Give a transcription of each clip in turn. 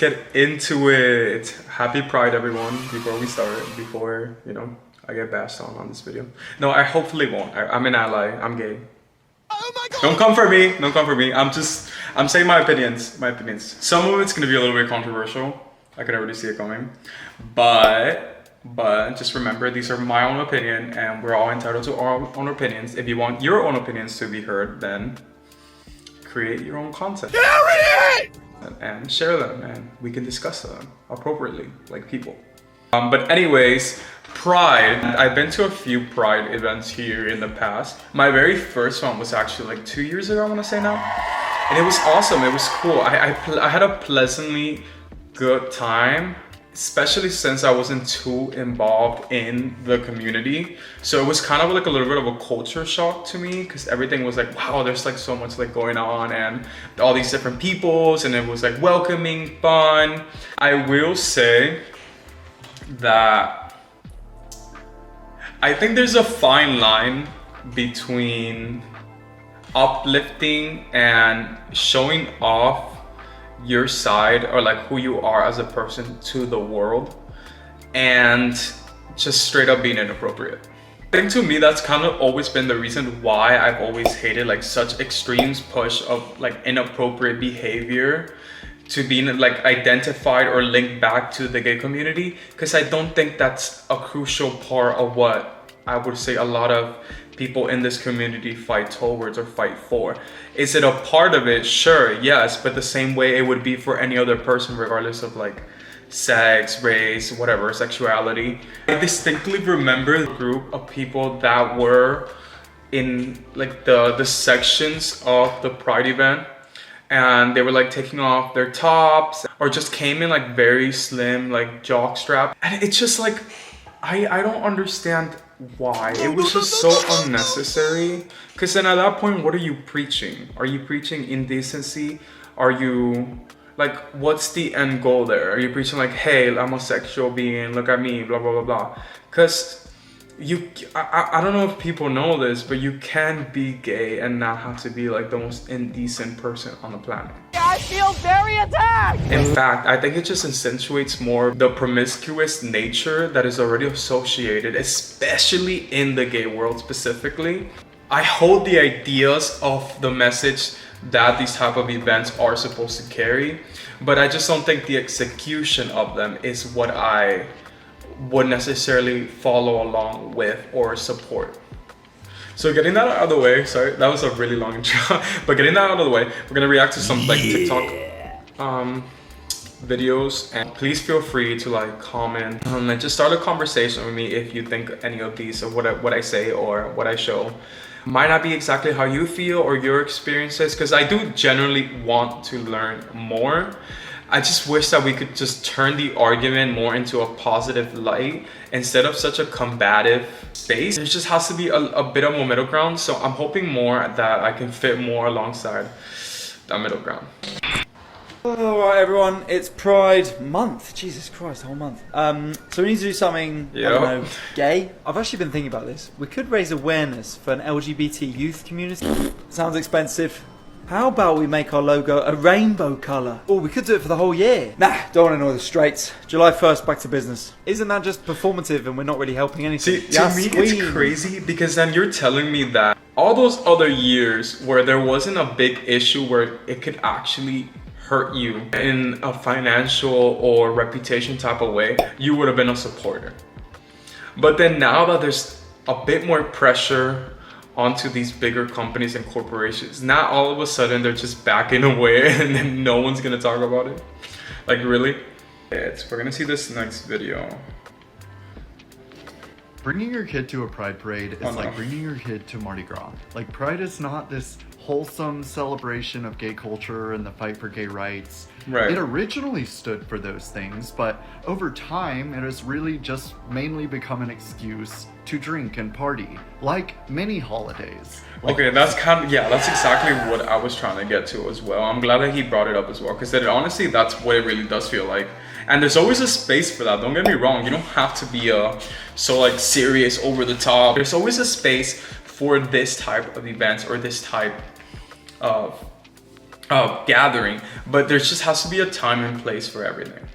get into it. Happy Pride, everyone. Before we start, before, you know, I get bashed on this video. No, I hopefully won't. I'm an ally. I'm gay. Oh my God. Don't come for me. Don't come for me. I'm saying my opinions. My opinions. Some of it's gonna be a little bit controversial. I can already see it coming. But just remember, these are my own opinion, and we're all entitled to our own opinions. If you want your own opinions to be heard, then create your own content and share them, and we can discuss them appropriately, like people. But anyways, Pride. I've been to a few Pride events here in the past. My very first one was actually like 2 years ago, I want to say now, and it was awesome. It was cool. I had a pleasantly good time, especially since I wasn't too involved in the community. So it was kind of like a little bit of a culture shock to me, because everything was like, wow, there's like so much like going on and all these different peoples, and it was like welcoming, fun. I will say that I think there's a fine line between uplifting and showing off your side, or like who you are as a person, to the world, and just straight up being inappropriate. I think to me that's kind of always been the reason why I've always hated like such extremes push of like inappropriate behavior to being like identified or linked back to the gay community, because I don't think that's a crucial part of what I would say a lot of people in this community fight towards or fight for. Is it a part of it? Sure, yes, but the same way it would be for any other person, regardless of like sex, race, whatever, sexuality. I distinctly remember a group of people that were in like the sections of the Pride event, and they were like taking off their tops or just came in like very slim, like jock strap, and it's just like I don't understand why. It was just so unnecessary, because then at that point, what are you preaching? Are you preaching indecency? Are you like, what's the end goal there? Are you preaching like, hey, I'm a sexual being, look at me, blah blah blah blah? Because I don't know if people know this, but you can be gay and not have to be like the most indecent person on the planet. I feel very attacked! In fact, I think it just accentuates more the promiscuous nature that is already associated, especially in the gay world specifically. I hold the ideas of the message that these type of events are supposed to carry, but I just don't think the execution of them is what I would necessarily follow along with or support. So getting that out of the way, sorry, that was a really long intro, but getting that out of the way, we're gonna react to some like TikTok videos, and please feel free to like comment and just start a conversation with me if you think any of these, or what I say or what I show might not be exactly how you feel or your experiences, because I do generally want to learn more. I just wish that we could just turn the argument more into a positive light instead of such a combative space. There just has to be a bit of a middle ground, so I'm hoping more that I can fit more alongside that middle ground. Alright everyone, it's Pride month. Jesus Christ, the whole month. So we need to do something, I don't know, gay. I've actually been thinking about this. We could raise awareness for an LGBT youth community. Sounds expensive. How about we make our logo a rainbow colour? Oh, we could do it for the whole year. Nah, don't want to annoy the straights. July 1st, back to business. Isn't that just performative and we're not really helping anything? See, to me it's crazy, because then you're telling me that all those other years where there wasn't a big issue where it could actually hurt you in a financial or reputation type of way, you would have been a supporter. But then now that there's a bit more pressure onto these bigger companies and corporations, not all of a sudden they're just backing away and then no one's gonna talk about it. Like, really? We're gonna see this next video. Bringing your kid to a Pride parade is like bringing your kid to Mardi Gras. Like, Pride is not this wholesome celebration of gay culture and the fight for gay rights. Right. It originally stood for those things, but over time it has really just mainly become an excuse to drink and party, like many holidays. Like, okay, that's kind of, yeah, that's exactly what I was trying to get to as well. I'm glad that he brought it up as well, because honestly, that's what it really does feel like. And there's always a space for that, don't get me wrong. You don't have to be so like serious, over the top. There's always a space for this type of events or this type of gathering, but there just has to be a time and place for everything.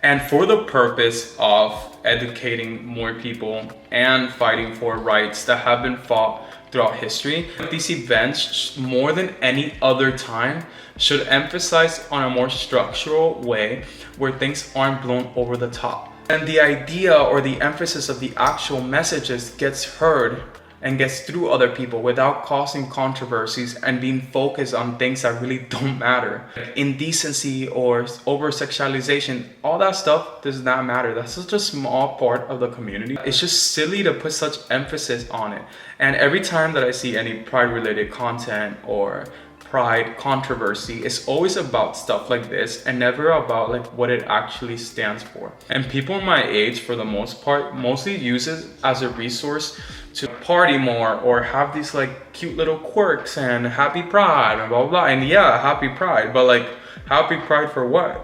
And for the purpose of educating more people and fighting for rights that have been fought throughout history, these events, more than any other time, should emphasize on a more structural way where things aren't blown over the top. And the idea or the emphasis of the actual messages gets heard and gets through other people without causing controversies and being focused on things that really don't matter. Indecency or over-sexualization, all that stuff does not matter. That's such a small part of the community. It's just silly to put such emphasis on it. And every time that I see any pride-related content or pride controversy, it's always about stuff like this and never about like what it actually stands for. And people my age, for the most part, mostly use it as a resource to party more or have these like cute little quirks and happy pride and blah blah blah. And yeah, happy pride, but like happy pride for what?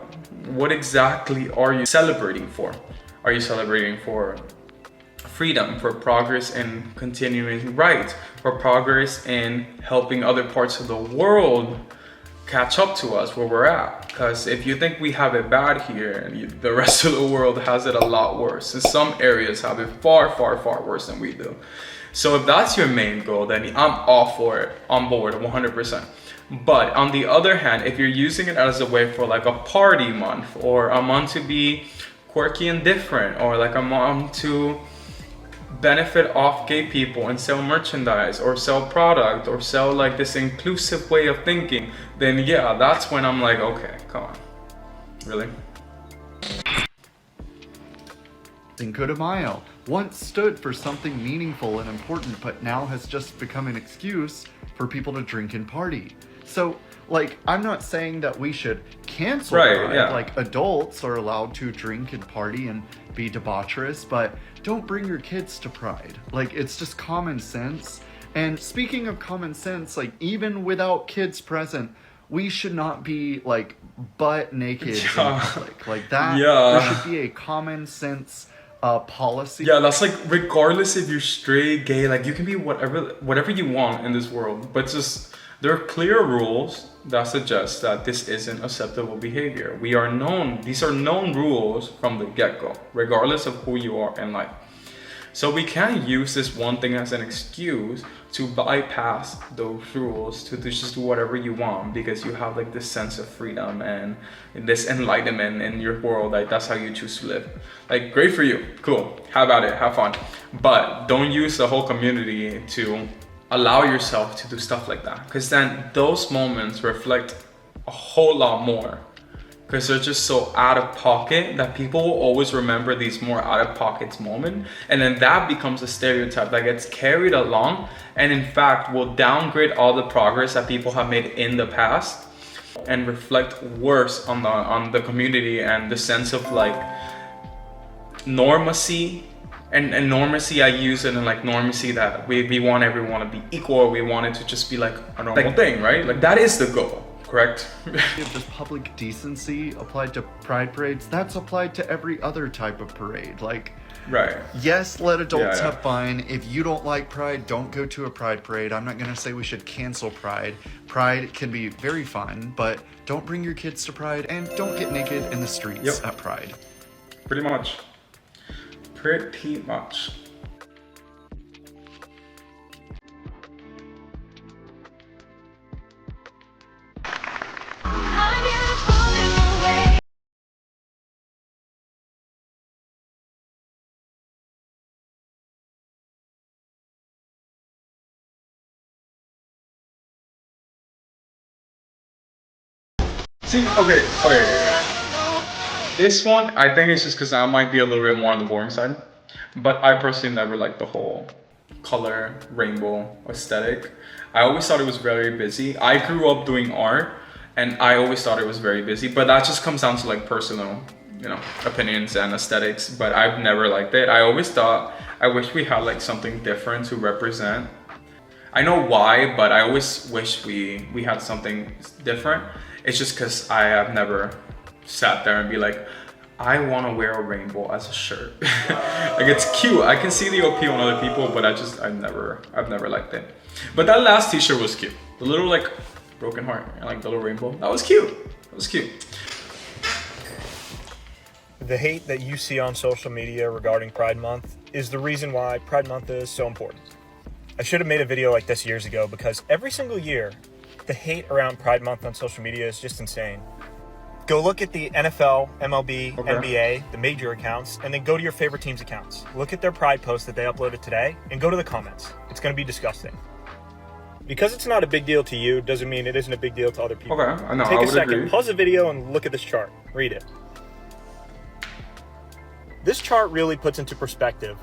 What exactly are you celebrating for? Are you celebrating for freedom, for progress in continuing rights, for progress in helping other parts of the world catch up to us where we're at? Because if you think we have it bad here, and the rest of the world has it a lot worse. And some areas have it far, far, far worse than we do. So if that's your main goal, then I'm all for it, on board 100%. But on the other hand, if you're using it as a way for like a party month, or a month to be quirky and different, or like a month to benefit off gay people and sell merchandise or sell product or sell like this inclusive way of thinking, then yeah, that's when I'm like, okay, come on, really? Cinco de Mayo once stood for something meaningful and important, but now has just become an excuse for people to drink and party. So, like, I'm not saying that we should cancel Pride. Yeah. Like, adults are allowed to drink and party and be debaucherous, but don't bring your kids to Pride. Like, it's just common sense. And speaking of common sense, like, even without kids present, we should not be, like, butt naked in public. Like, that, there should be a common sense policy. Yeah, that's like, regardless if you're straight, gay, like, you can be whatever you want in this world, but just, there are clear rules that suggest that this isn't acceptable behavior. These are known rules from the get-go, regardless of who you are in life. So we can't use this one thing as an excuse to bypass those rules, to just do whatever you want because you have like this sense of freedom and this enlightenment in your world. Like, that's how you choose to live. Like, great for you, cool, have at it, have fun. But don't use the whole community to allow yourself to do stuff like that, because then those moments reflect a whole lot more, because they're just so out of pocket that people will always remember these more out of pockets moments, and then that becomes a stereotype that gets carried along and in fact will downgrade all the progress that people have made in the past and reflect worse on the community and the sense of like normacy. And normacy, I use it in like normacy that we want everyone to be equal. We want it to just be like a normal thing, right? Like, that is the goal, correct? If this public decency applied to pride parades, that's applied to every other type of parade. Like, right. Yes, let adults have fun. If you don't like pride, don't go to a pride parade. I'm not going to say we should cancel pride. Pride can be very fun, but don't bring your kids to pride and don't get naked in the streets at pride. Pretty much. Pretty much. See, okay. This one, I think it's just because I might be a little bit more on the boring side. But I personally never liked the whole color, rainbow aesthetic. I always thought it was very busy. I grew up doing art, and I always thought it was very busy. But that just comes down to like personal, opinions and aesthetics. But I've never liked it. I always thought, I wish we had like something different to represent. I know why, but I always wish we had something different. It's just because I have never sat there and be like, I want to wear a rainbow as a shirt. Like, it's cute. I can see the appeal in other people, but I've never liked it. But that last t-shirt was cute. The little like broken heart and like the little rainbow. That was cute. That was cute. The hate that you see on social media regarding Pride Month is the reason why Pride Month is so important. I should have made a video like this years ago because every single year, the hate around Pride Month on social media is just insane. Go look at the NFL, MLB, NBA, the major accounts, and then go to your favorite team's accounts. Look at their Pride post that they uploaded today and go to the comments. It's going to be disgusting. Because it's not a big deal to you doesn't mean it isn't a big deal to other people. Okay, I know. Take I a would second, agree. pause the video and look at this chart. Read it. This chart really puts into perspective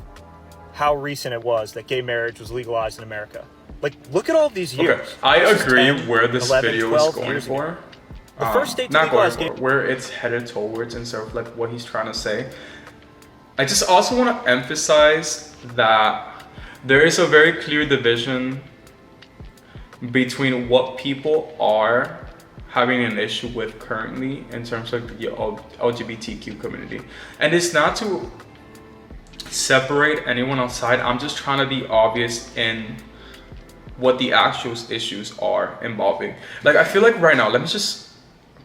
how recent it was that gay marriage was legalized in America. Like, look at all these years. Okay, I This is agree 10, where this 11, video is 12 going years ago. for. The first state to Not going legalize for, gay... where it's headed towards and sort of like what he's trying to say. I just also want to emphasize that there is a very clear division between what people are having an issue with currently in terms of the LGBTQ community. And it's not to separate anyone outside. I'm just trying to be obvious in what the actual issues are involving. Like, I feel like right now, I'm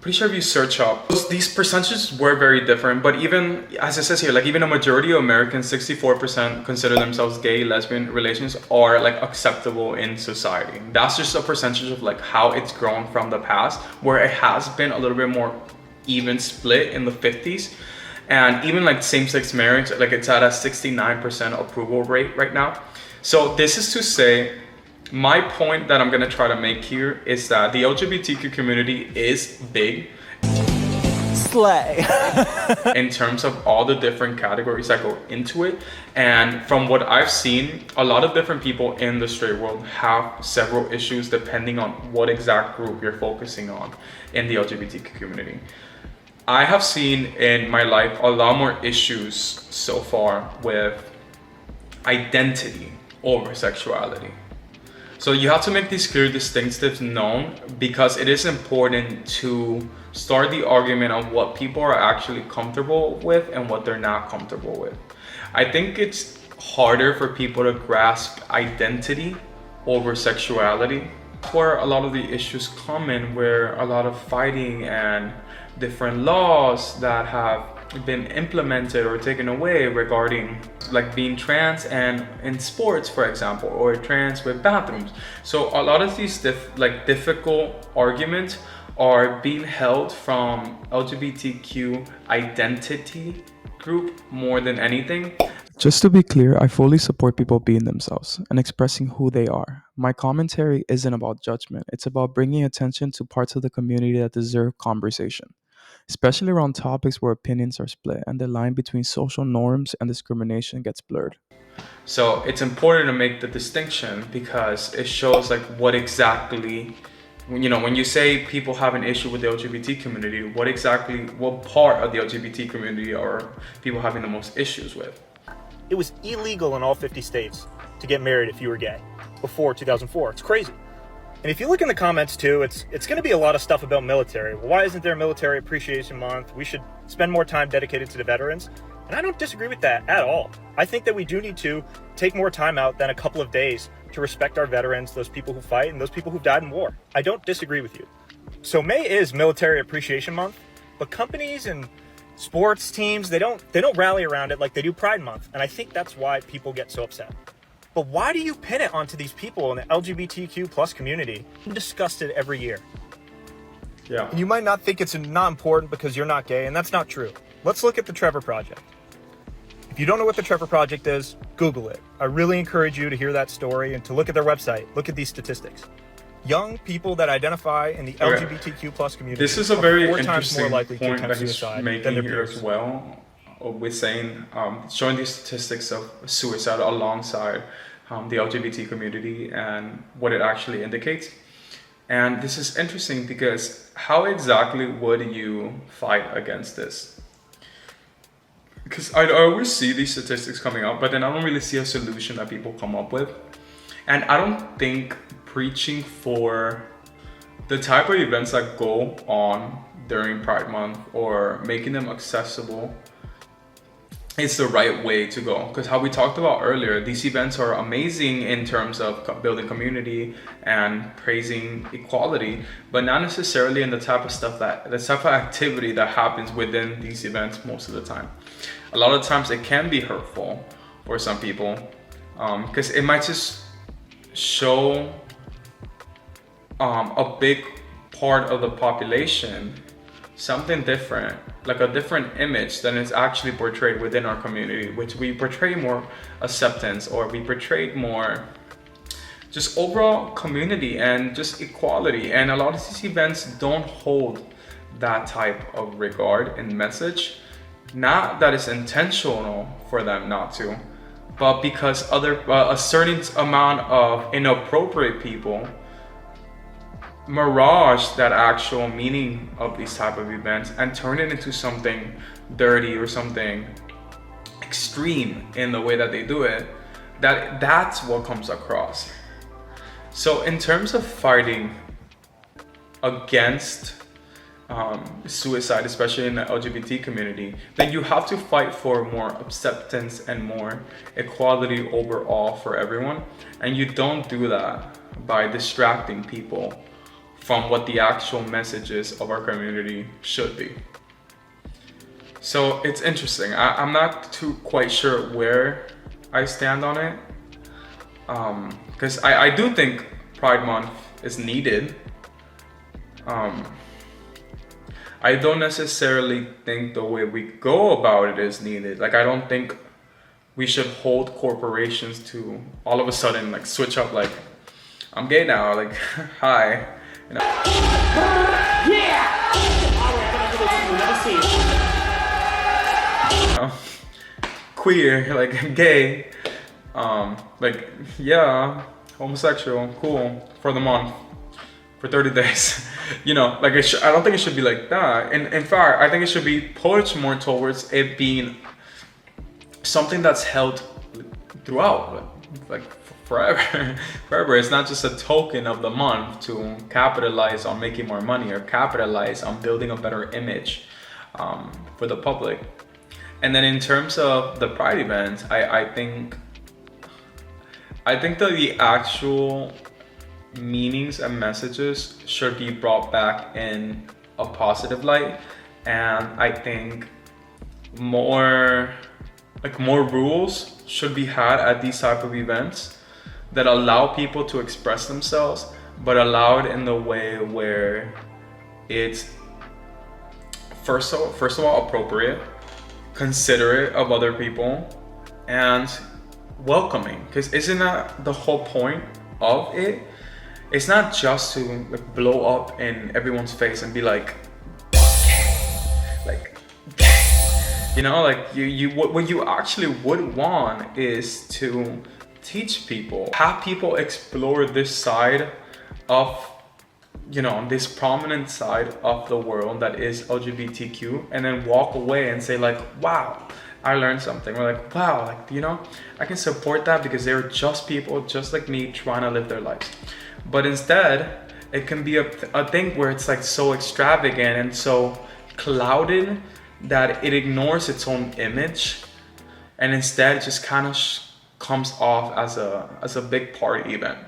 pretty sure if you search up, these percentages were very different, but even, as it says here, like even a majority of Americans, 64% consider themselves gay, lesbian relations are like acceptable in society. That's just a percentage of like how it's grown from the past, where it has been a little bit more even split in the 50s. And even like same-sex marriage, like it's at a 69% approval rate right now. So this is to say, my point that I'm gonna try to make here is that the LGBTQ community is big. Slay. In terms of all the different categories that go into it. And from what I've seen, a lot of different people in the straight world have several issues depending on what exact group you're focusing on in the LGBTQ community. I have seen in my life a lot more issues so far with identity over sexuality. So you have to make these clear distinctives known because it is important to start the argument of what people are actually comfortable with and what they're not comfortable with. I think it's harder for people to grasp identity over sexuality, where a lot of the issues come in, where a lot of fighting and different laws that have been implemented or taken away regarding like being trans and in sports, for example, or trans with bathrooms. So a lot of these difficult arguments are being held from LGBTQ identity group more than anything. Just to be clear, I fully support people being themselves and expressing who they are. My commentary isn't about judgment. It's about bringing attention to parts of the community that deserve conversation, especially around topics where opinions are split and the line between social norms and discrimination gets blurred. So it's important to make the distinction because it shows like what exactly, you know, when you say people have an issue with the LGBT community, what part of the LGBT community are people having the most issues with? It was illegal in all 50 states to get married if you were gay before 2004. It's crazy. And if you look in the comments too, it's going to be a lot of stuff about military. Well, why isn't there a Military Appreciation Month? We should spend more time dedicated to the veterans. And I don't disagree with that at all. I think that we do need to take more time out than a couple of days to respect our veterans, those people who fight, and those people who've died in war. I don't disagree with you. So May is Military Appreciation Month, but companies and sports teams, they don't rally around it like they do Pride Month. And I think that's why people get so upset. But why do you pin it onto these people in the LGBTQ plus community? I'm disgusted every year. Yeah. And you might not think it's not important because you're not gay, and that's not true. Let's look at the Trevor Project. If you don't know what the Trevor Project is, Google it. I really encourage you to hear that story and to look at their website. Look at these statistics. Young people that identify in the LGBTQ plus community This is a very are 4 times more interesting likely to point attempt that he's suicide than making their here peers. as well, with saying, showing these statistics of suicide alongside the LGBT community and what it actually indicates. And this is interesting because how exactly would you fight against this? Because I always see these statistics coming up, but then I don't really see a solution that people come up with. And I don't think preaching for the type of events that go on during Pride Month or making them accessible it's the right way to go. Because how we talked about earlier, these events are amazing in terms of building community and praising equality, but not necessarily in the type of activity that happens within these events most of the time. A lot of times it can be hurtful for some people, because it might just show a big part of the population something different, like a different image than is actually portrayed within our community, which we portray more acceptance, or we portray more just overall community and just equality. And a lot of these events don't hold that type of regard and message. Not that it's intentional for them not to, but because a certain amount of inappropriate people mirage that actual meaning of these type of events and turn it into something dirty or something extreme in the way that they do it. That's what comes across. So in terms of fighting against suicide, especially in the LGBT community, then you have to fight for more acceptance and more equality overall for everyone. And you don't do that by distracting people from what the actual messages of our community should be. So it's interesting. I'm not too quite sure where I stand on it, because I do think Pride Month is needed. I don't necessarily think the way we go about it is needed. Like, I don't think we should hold corporations to all of a sudden like switch up, like, I'm gay now, like, hi. You know? Queer, like gay, like, yeah, homosexual, cool, for the month, for 30 days. You know, like, I don't think it should be like that. And in fact, I think it should be pushed more towards it being something that's held throughout, like forever. Forever. It's not just a token of the month to capitalize on making more money or capitalize on building a better image for the public. And then in terms of the Pride event, I think that the actual meanings and messages should be brought back in a positive light. And I think more rules should be had at these type of events that allow people to express themselves, but allow it in the way where it's first of all appropriate, considerate of other people, and welcoming. Because isn't that the whole point of it? It's not just to like blow up in everyone's face and be like, you know, like what you actually would want is to teach people, have people explore this side of, you know, this prominent side of the world that is LGBTQ, and then walk away and say like, wow, I learned something. Or like, wow, like, you know, I can support that because they're just people just like me trying to live their lives. But instead, it can be a thing where it's like so extravagant and so clouded that it ignores its own image, and instead it just kind of comes off as a big party event.